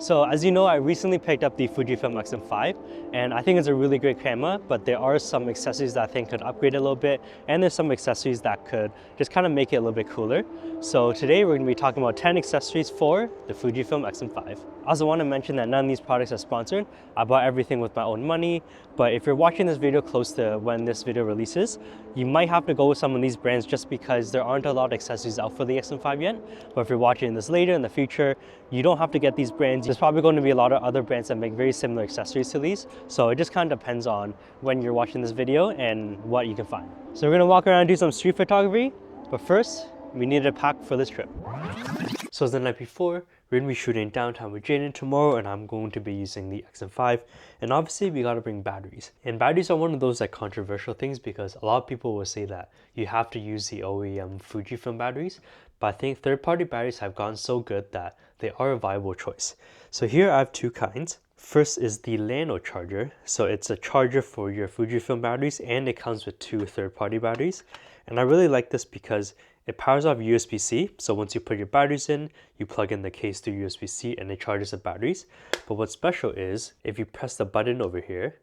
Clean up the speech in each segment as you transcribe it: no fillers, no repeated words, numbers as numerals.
So as you know, I recently picked up the Fujifilm X-M5 and I think it's a really great camera, but there are some accessories that I think could upgrade it a little bit, and there's some accessories that could just kind of make it a little bit cooler. So today we're going to be talking about 10 accessories for the Fujifilm X-M5. I also want to mention that none of these products are sponsored. I bought everything with my own money, but if you're watching this video close to when this video releases, you might have to go with some of these brands just because there aren't a lot of accessories out for the X-M5 yet. But if you're watching this later in the future, you don't have to get these brands. There's probably going to be a lot of other brands that make very similar accessories to these. So it just kind of depends on when you're watching this video and what you can find. So we're going to walk around and do some street photography, but first we need a pack for this trip. So as the night before, we're going to be shooting downtown with Jaden tomorrow, and I'm going to be using the X-M5. And obviously we got to bring batteries. And batteries are one of those like controversial things because a lot of people will say that you have to use the OEM Fujifilm batteries. But I think third-party batteries have gotten so good that they are a viable choice. So here I have two kinds. First is the Nano charger. So it's a charger for your Fujifilm batteries, and it comes with two third-party batteries. And I really like this because it powers off USB-C. So once you put your batteries in, you plug in the case through USB-C and it charges the batteries. But what's special is if you press the button over here,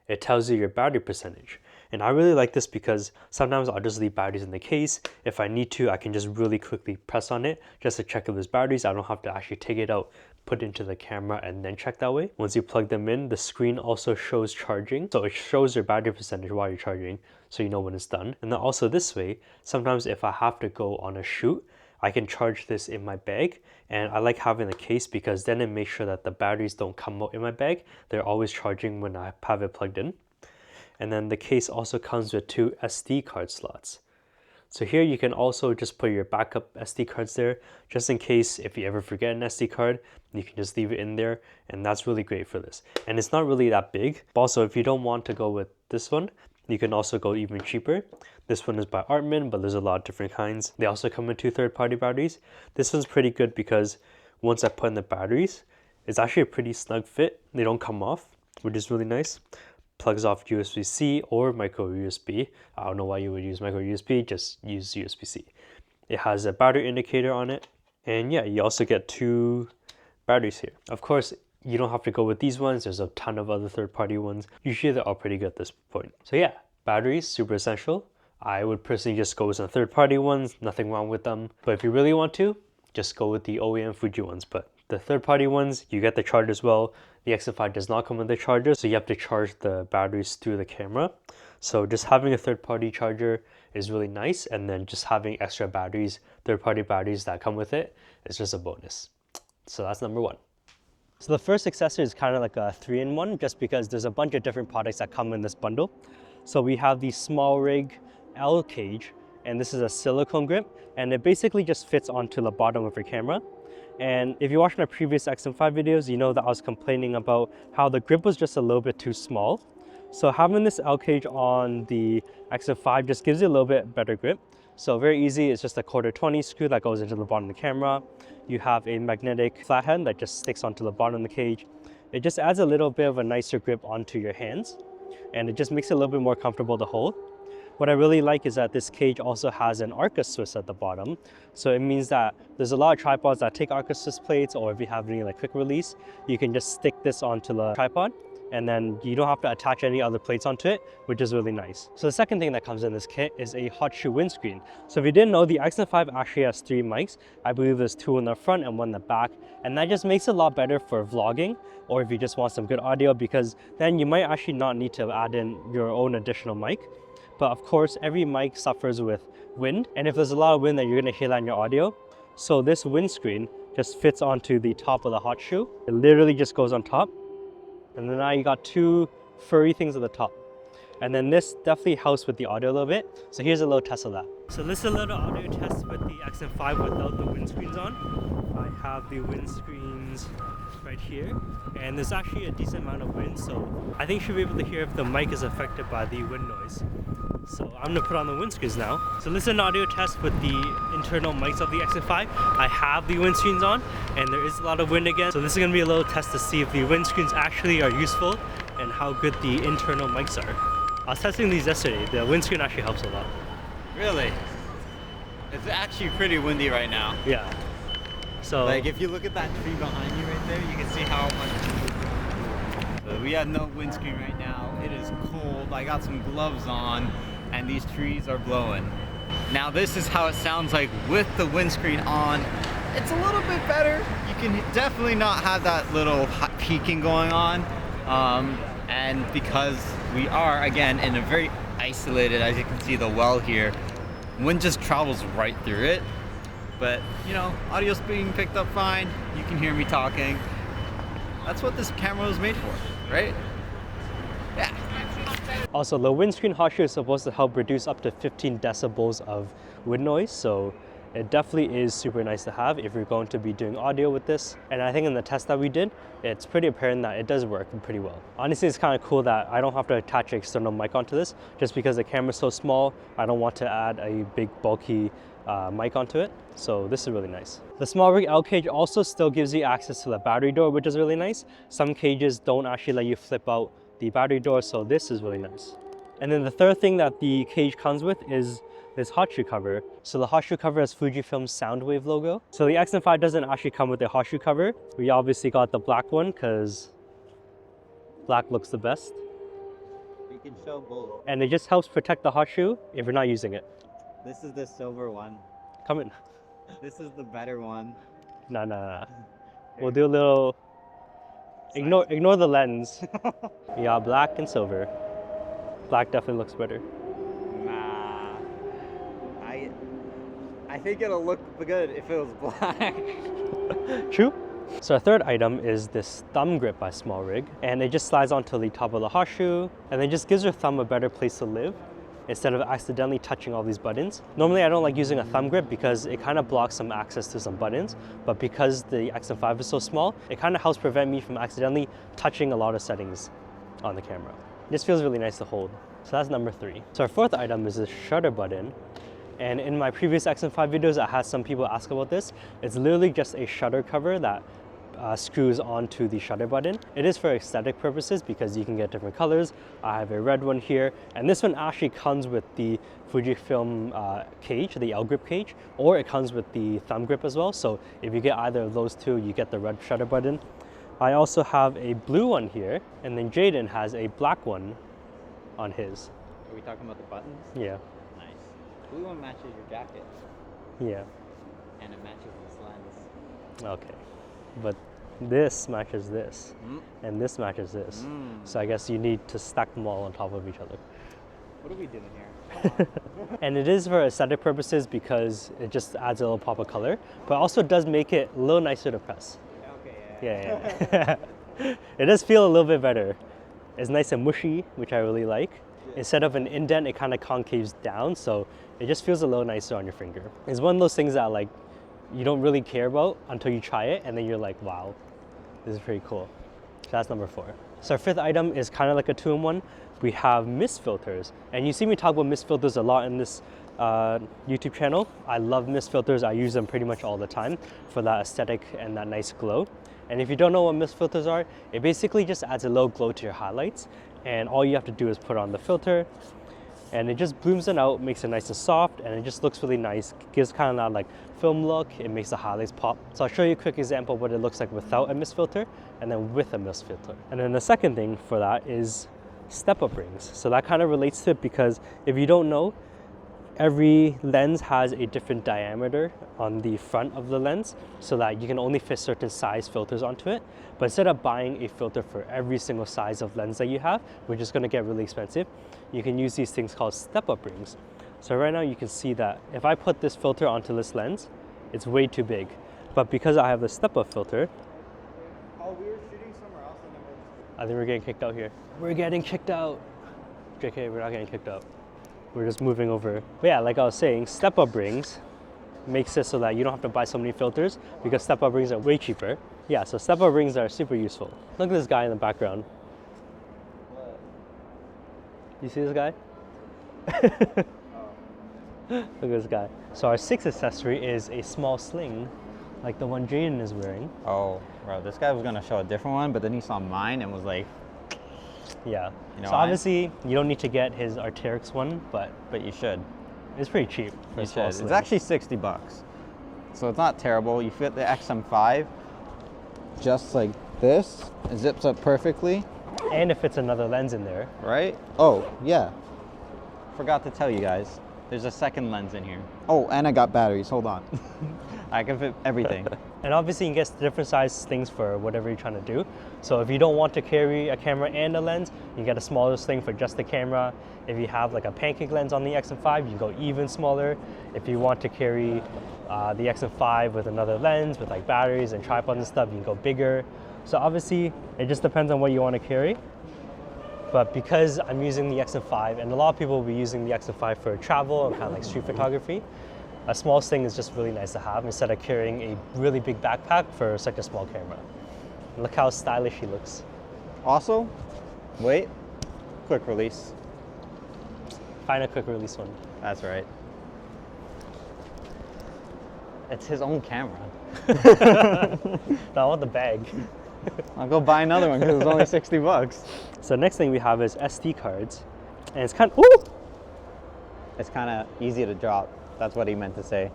it tells you your battery percentage. And I really like this because sometimes I'll just leave batteries in the case. If I need to, I can just really quickly press on it just to check if there's batteries. I don't have to actually take it out, put it into the camera, and then check that way. Once you plug them in, the screen also shows charging. So it shows your battery percentage while you're charging, so you know when it's done. And then also this way, sometimes if I have to go on a shoot, I can charge this in my bag. And I like having the case because then it makes sure that the batteries don't come out in my bag. They're always charging when I have it plugged in. And then the case also comes with two SD card slots. So here you can also just put your backup SD cards there, just in case if you ever forget an SD card, you can just leave it in there, and that's really great for this. And it's not really that big. Also, if you don't want to go with this one, you can also go even cheaper. This one is by Artman, but there's a lot of different kinds. They also come in two third-party batteries. This one's pretty good because once I put in the batteries, it's actually a pretty snug fit. They don't come off, which is really nice. Plugs off USB-C or micro USB. I don't know why you would use micro USB, just use USB-C. It has a battery indicator on it. And yeah, you also get two batteries here. Of course, you don't have to go with these ones. There's a ton of other third-party ones. Usually they're all pretty good at this point. So yeah, batteries, super essential. I would personally just go with some third-party ones, nothing wrong with them. But if you really want to, just go with the OEM Fuji ones. But the third-party ones, you get the charger as well. The X-M5 does not come with the charger, so you have to charge the batteries through the camera. So just having a third-party charger is really nice, and then just having extra batteries, third-party batteries that come with it, is just a bonus. So that's number one. So the first accessory is kind of like a 3-in-1, just because there's a bunch of different products that come in this bundle. So we have the small rig L cage, and this is a silicone grip, and it basically just fits onto the bottom of your camera. And if you watched my previous X-M5 videos, you know that I was complaining about how the grip was just a little bit too small. So having this L cage on the X-M5 just gives you a little bit better grip. So very easy, it's just a 1/4-20 screw that goes into the bottom of the camera. You have a magnetic flathead that just sticks onto the bottom of the cage. It just adds a little bit of a nicer grip onto your hands, and it just makes it a little bit more comfortable to hold. What I really like is that this cage also has an Arca Swiss at the bottom. So it means that there's a lot of tripods that take Arca Swiss plates, or if you have any like quick release, you can just stick this onto the tripod, and then you don't have to attach any other plates onto it, which is really nice. So the second thing that comes in this kit is a hot shoe windscreen. So if you didn't know, the X-M5 actually has 3 mics. I believe there's 2 in the front and 1 in the back, and that just makes it a lot better for vlogging, or if you just want some good audio, because then you might actually not need to add in your own additional mic. But of course, every mic suffers with wind, and if there's a lot of wind, then you're gonna hear that in your audio. So this windscreen just fits onto the top of the hot shoe. It literally just goes on top. And then now you got 2 furry things at the top. And then this definitely helps with the audio a little bit. So here's a little test of that. So this is a little audio test with the X-M5 without the windscreens on. I have the windscreens right here, and there's actually a decent amount of wind, so I think you should be able to hear if the mic is affected by the wind noise. So I'm gonna put on the windscreens now. So this is an audio test with the internal mics of the X-M5. I have the windscreens on, and there is a lot of wind again. So this is gonna be a little test to see if the windscreens actually are useful and how good the internal mics are. I was testing these yesterday. The windscreen actually helps a lot. Really? It's actually pretty windy right now. Yeah. So like if you look at that tree behind you right there, you can see how much. So we have no windscreen right now. It is cold. I got some gloves on, and these trees are blowing. Now this is how it sounds like with the windscreen on. It's a little bit better. You can definitely not have that little peaking going on. And because we are, again, in a very isolated, as you can see the well here, wind just travels right through it. But, you know, audio's being picked up fine. You can hear me talking. That's what this camera was made for, right? Yeah. Also, the windscreen hot shoe is supposed to help reduce up to 15 decibels of wind noise, so it definitely is super nice to have if you're going to be doing audio with this. And I think in the test that we did, it's pretty apparent that it does work pretty well. Honestly, it's kind of cool that I don't have to attach an external mic onto this, just because the camera's so small. I don't want to add a big bulky mic onto it, so this is really nice. The small rig L cage also still gives you access to the battery door, which is really nice. Some cages don't actually let you flip out the battery door, so this is really nice. And then the third thing that the cage comes with is this hot shoe cover. So the hot shoe cover has Fujifilm's Soundwave logo. So the X-M5 doesn't actually come with a hot shoe cover. We obviously got the black one because black looks the best. You can show both. And it just helps protect the hot shoe if you're not using it. This is the silver one. Come in. This is the better one. Nah. We'll do a little... Ignore the lens. We got black and silver. Black definitely looks better. Nah. I think it'll look good if it was black. True. So our third item is this thumb grip by Small Rig, and it just slides onto the top of the hot shoe, and it just gives your thumb a better place to live instead of accidentally touching all these buttons. Normally I don't like using a thumb grip because it kind of blocks some access to some buttons, but because the X-M5 is so small, it kind of helps prevent me from accidentally touching a lot of settings on the camera. This feels really nice to hold. So that's number 3. So our fourth item is this shutter button. And in my previous X-M5 videos, I had some people ask about this. It's literally just a shutter cover that screws onto the shutter button. It is for aesthetic purposes because you can get different colors. I have a red one here, and this one actually comes with the Fujifilm cage, the L grip cage, or it comes with the thumb grip as well. So if you get either of those two, you get the red shutter button. I also have a blue one here, and then Jaden has a black one on his. Are we talking about the buttons? Yeah. Nice. Blue one matches your jacket. Yeah. And it matches this lens. Okay. But this matches this, and this matches this. So I guess you need to stack them all on top of each other. What are we doing here? And it is for aesthetic purposes because it just adds a little pop of color, but also does make it a little nicer to press. Okay, Yeah. It does feel a little bit better. It's nice and mushy, which I really like. Instead of an indent, it kind of concaves down, so it just feels a little nicer on your finger. It's one of those things that like you don't really care about until you try it, and then you're like, wow, this is pretty cool. So that's number 4. So our fifth item is kind of like a 2-in-1. We have mist filters, and you see me talk about mist filters a lot in this YouTube channel. I love mist filters. I use them pretty much all the time for that aesthetic and that nice glow. And if you don't know what mist filters are, it basically just adds a little glow to your highlights, and all you have to do is put on the filter, and it just blooms it out, makes it nice and soft, and it just looks really nice. Gives kind of that like film look. It makes the highlights pop. So I'll show you a quick example of what it looks like without a mist filter and then with a mist filter. And then the second thing for that is step-up rings. So that kind of relates to it because if you don't know, every lens has a different diameter on the front of the lens so that you can only fit certain size filters onto it. But instead of buying a filter for every single size of lens that you have, which is going to get really expensive, you can use these things called step-up rings. So right now you can see that if I put this filter onto this lens, it's way too big. But because I have the step-up filter, Oh, we were shooting somewhere else and then I think we're getting kicked out here. We're getting kicked out. JK, we're not getting kicked out. We're just moving over. But yeah, like I was saying, step-up rings makes it so that you don't have to buy so many filters because step-up rings are way cheaper. Yeah, so step-up rings are super useful. Look at this guy in the background. What? You see this guy? Look at this guy. So our 6th accessory is a small sling, like the one Jaden is wearing. Oh, bro, this guy was gonna show a different one, but then he saw mine and was like, yeah. You know so obviously you don't need to get his Arc'teryx one, but you should. it's pretty cheap for a small sling. It's actually $60. So it's not terrible. You fit the X-M5. just like this. It zips up perfectly. And it fits another lens in there. Right? Oh, yeah. Forgot to tell you guys. There's a second lens in here. Oh, and I got batteries. Hold on. I can fit everything. And obviously you can get different size things for whatever you're trying to do. So if you don't want to carry a camera and a lens, you can get a smaller thing for just the camera. If you have like a pancake lens on the X-M5, you go even smaller. If you want to carry the X-M5 with another lens, with like batteries and tripods and stuff, you can go bigger. So obviously it just depends on what you want to carry. But because I'm using the X-M5, and a lot of people will be using the X-M5 for travel and kind of like street photography, a small thing is just really nice to have instead of carrying a really big backpack for such a small camera. Look how stylish he looks. Also, wait, quick release. Find a quick release one. That's right. It's his own camera. No, I want the bag. I'll go buy another one because it's only 60 bucks. So next thing we have is SD cards. And it's kind of, ooh! It's kind of easy to drop. That's what he meant to say.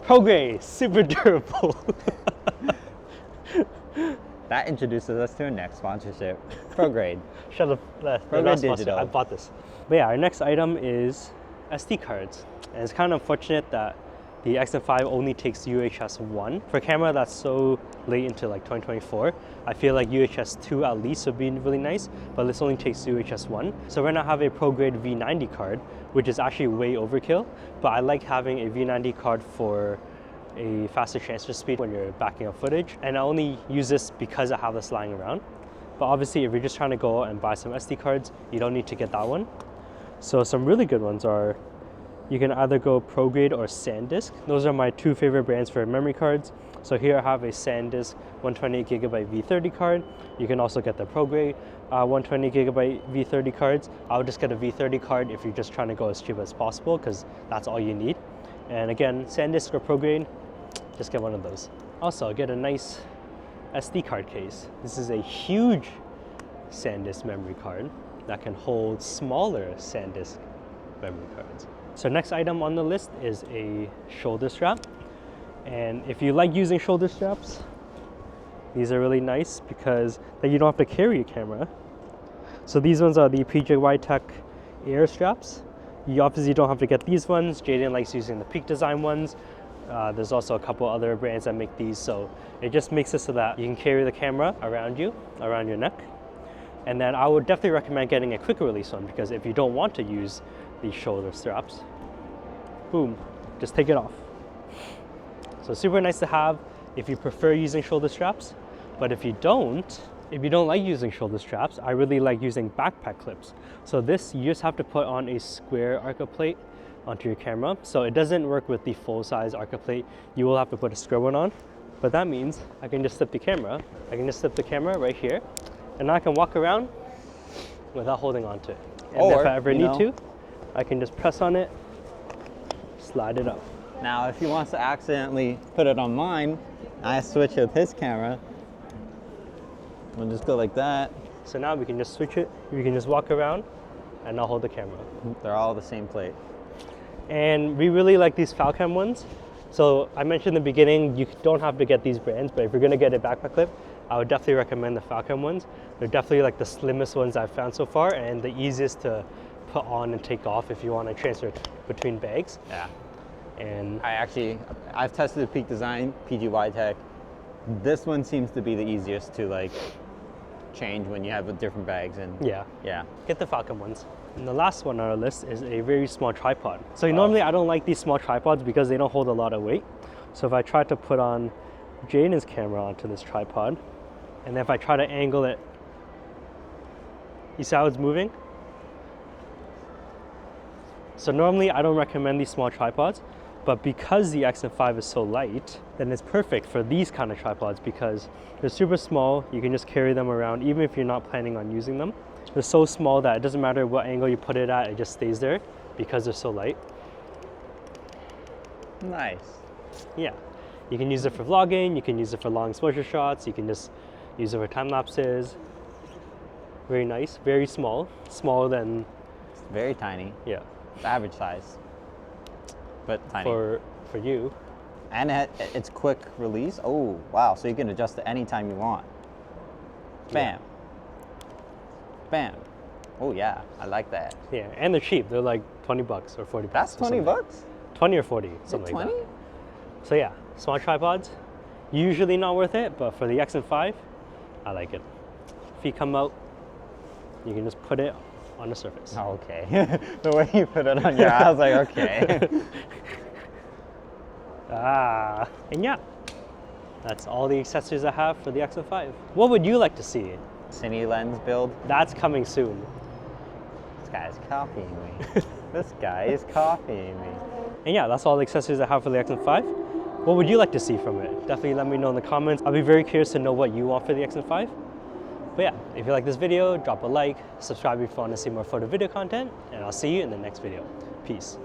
ProGrade, super durable. That introduces us to our next sponsorship. ProGrade. Shut up. ProGrade Digital. I bought this. But yeah, our next item is SD cards. And it's kind of unfortunate that the X-M5 only takes UHS 1. For a camera that's so late into like 2024, I feel like UHS 2 at least would be really nice, but this only takes UHS 1. So right now I have a ProGrade V90 card, which is actually way overkill, but I like having a V90 card for a faster transfer speed when you're backing up footage. And I only use this because I have this lying around. But obviously if you're just trying to go out and buy some SD cards, you don't need to get that one. So some really good ones are, you can either go ProGrade or SanDisk. Those are my two favorite brands for memory cards. So here I have a SanDisk 128GB V30 card. You can also get the ProGrade 120GB V30 cards. I would just get a V30 card if you're just trying to go as cheap as possible because that's all you need. And again, SanDisk or ProGrade, just get one of those. Also, get a nice SD card case. This is a huge SanDisk memory card that can hold smaller SanDisk memory cards. So next item on the list is a shoulder strap. And if you like using shoulder straps, these are really nice because then you don't have to carry a camera. So these ones are the PJY Tech Air straps. You obviously don't have to get these ones. Jaden likes using the Peak Design ones. There's also a couple other brands that make these. So it just makes it so that you can carry the camera around you, around your neck. And then I would definitely recommend getting a quick release one because if you don't want to use these shoulder straps, boom, just take it off. So super nice to have if you prefer using shoulder straps. But if you don't like using shoulder straps, I really like using backpack clips. So this, you just have to put on a square Arca plate onto your camera. So it doesn't work with the full size Arca plate. You will have to put a square one on. But that means I can just slip the camera. I can just slip the camera right here. And I can walk around without holding on to it. And or, if I ever need to, I can just press on it, slide it up. Now, if he wants to accidentally put it on mine, I switch with his camera. We'll just go like that. So now we can just switch it. We can just walk around and not hold the camera. They're all the same plate. And we really like these Falcam ones. So I mentioned in the beginning, you don't have to get these brands, but if you're gonna get a backpack clip, I would definitely recommend the Falcam ones. They're definitely like the slimmest ones I've found so far and the easiest to put on and take off if you want to transfer between bags. Yeah. And I've tested the Peak Design, PGY Tech. This one seems to be the easiest to like change when you have different bags and yeah. Get the Falcam ones. And the last one on our list is a very small tripod. So normally I don't like these small tripods because they don't hold a lot of weight. So if I try to put on Jaden's camera onto this tripod, and then if I try to angle it, you see how it's moving? So normally I don't recommend these small tripods, but because the X-M5 is so light, then it's perfect for these kind of tripods because they're super small. You can just carry them around even if you're not planning on using them. They're so small that it doesn't matter what angle you put it at, it just stays there because they're so light. Nice. Yeah. You can use it for vlogging, you can use it for long exposure shots, you can just use it for time lapses. Very nice, very small, smaller than... It's very tiny. Yeah. It's average size, but tiny. For you. And it's quick release. Oh, wow. So you can adjust it anytime you want. Bam. Bam. Oh, yeah. I like that. Yeah, and they're cheap. They're like 20 bucks or 40 bucks. That's 20 bucks? 20 or 40, something like that. So yeah, small tripods, usually not worth it, but for the X-M5, I like it. Feet come out, you can just put it on the surface. Oh, okay. The way you put it on your eye, I was like, okay. And yeah, that's all the accessories I have for the X-M5. What would you like to see? Cine lens build. That's coming soon. This guy's copying me. This guy is copying me. And yeah, that's all the accessories I have for the X-M5. What would you like to see from it? Definitely let me know in the comments. I'll be very curious to know what you want for the X-M5. But yeah, if you like this video, drop a like, subscribe if you want to see more photo video content, and I'll see you in the next video. Peace.